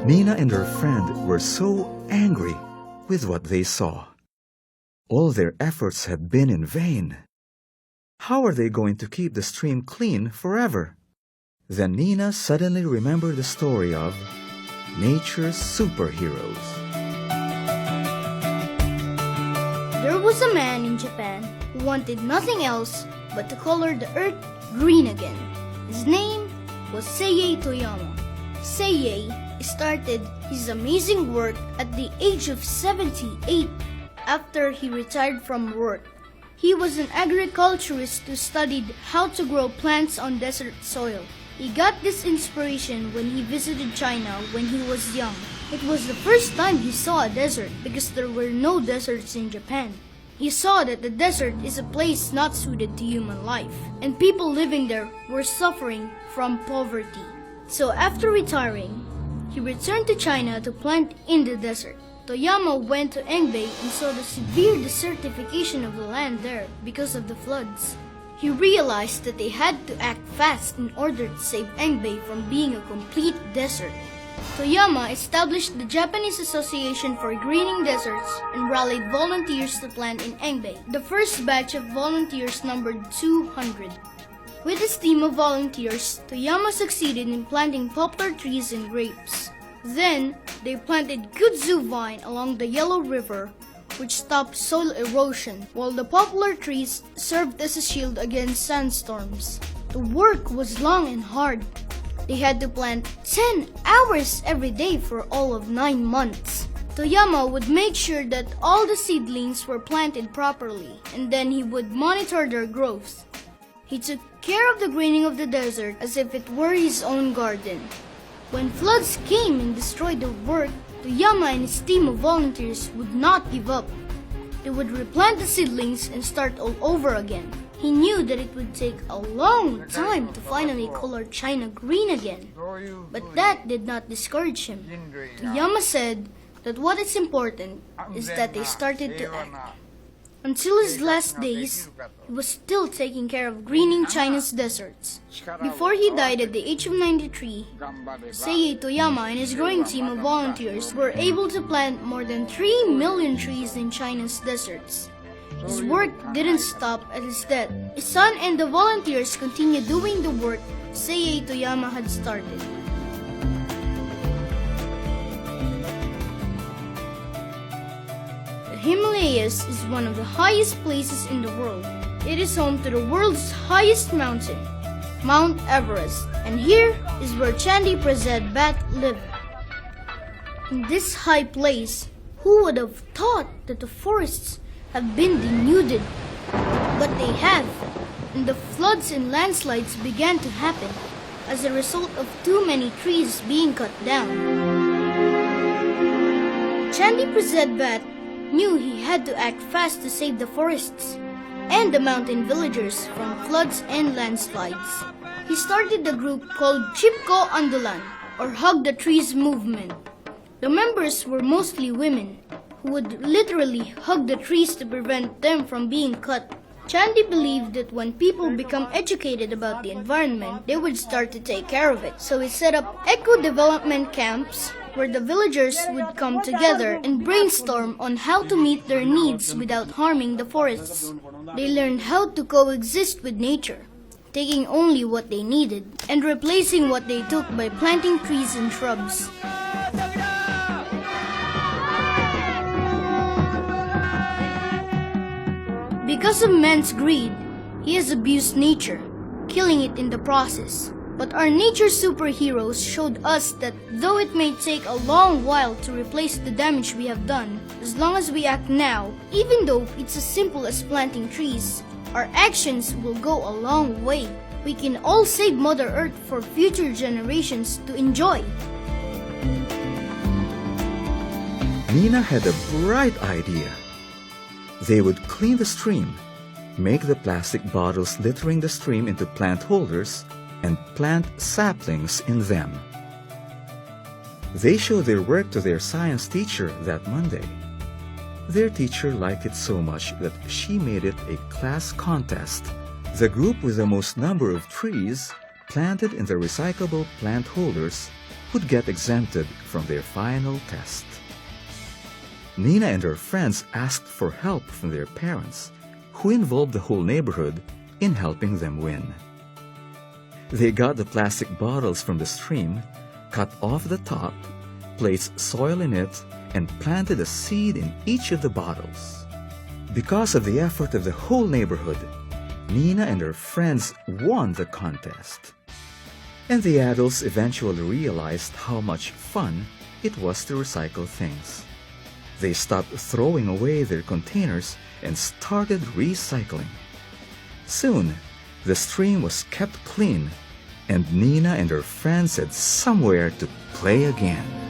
Nina and her friend were so angry with what they saw. All their efforts had been in vain. How are they going to keep the stream clean forever? Then Nina suddenly remembered the story of nature's superheroes. There was a man in Japan who wanted nothing else but to color the earth green again. His name was Seiyei Toyama. Seiyei started his amazing work at the age of 78 after he retired from work. He was an agriculturist who studied how to grow plants on desert soil. He got this inspiration when he visited China when he was young. It was the first time he saw a desert because there were no deserts in Japan. He saw that the desert is a place not suited to human life, and people living there were suffering from poverty. So after retiring, he returned to China to plant in the desert. Toyama went to Engbei and saw the severe desertification of the land there because of the floods. He realized that they had to act fast in order to save Engbei from being a complete desert. Toyama established the Japanese Association for Greening Deserts and rallied volunteers to plant in Engbei. The first batch of volunteers numbered 200. With his team of volunteers, Toyama succeeded in planting poplar trees and grapes. Then, they planted kudzu vine along the Yellow River, which stopped soil erosion, while the poplar trees served as a shield against sandstorms. The work was long and hard. They had to plant 10 hours every day for all of 9 months. Toyama would make sure that all the seedlings were planted properly, and then he would monitor their growth. He took care of the greening of the desert as if it were his own garden. When floods came and destroyed the work, Toyama and his team of volunteers would not give up. They would replant the seedlings and start all over again. He knew that it would take a long time to finally color China green again, but that did not discourage him. Toyama said that what is important is that they started to act. Until his last days, he was still taking care of greening China's deserts. Before he died at the age of 93, Seiyei Toyama and his growing team of volunteers were able to plant more than 3 million trees in China's deserts. His work didn't stop at his death. His son and the volunteers continued doing the work Seiyei Toyama had started. The Himalayas is one of the highest places in the world. It is home to the world's highest mountain, Mount Everest, and here is where Chandi Prasad Bhatt lived. In this high place, who would have thought that the forests have been denuded? But they have, and the floods and landslides began to happen as a result of too many trees being cut down. Chandi Prasad Bhatt knew he had to act fast to save the forests and the mountain villagers from floods and landslides. He started a group called Chipko Andolan, or Hug the Trees movement. The members were mostly women, who would literally hug the trees to prevent them from being cut. Chandi believed that when people become educated about the environment, they would start to take care of it. So he set up eco-development camps where the villagers would come together and brainstorm on how to meet their needs without harming the forests. They learned how to coexist with nature, taking only what they needed and replacing what they took by planting trees and shrubs. Because of man's greed, he has abused nature, killing it in the process. But our nature superheroes showed us that though it may take a long while to replace the damage we have done, as long as we act now, even though it's as simple as planting trees, our actions will go a long way. We can all save Mother Earth for future generations to enjoy. Nina had a bright idea. They would clean the stream, make the plastic bottles littering the stream into plant holders, and plant saplings in them. They showed their work to their science teacher that Monday. Their teacher liked it so much that she made it a class contest. The group with the most number of trees planted in the recyclable plant holders would get exempted from their final test. Nina and her friends asked for help from their parents, who involved the whole neighborhood in helping them win. They got the plastic bottles from the stream, cut off the top, placed soil in it, and planted a seed in each of the bottles. Because of the effort of the whole neighborhood, Nina and her friends won the contest. And the adults eventually realized how much fun it was to recycle things. They stopped throwing away their containers and started recycling. Soon, the stream was kept clean, and Nina and her friends had somewhere to play again.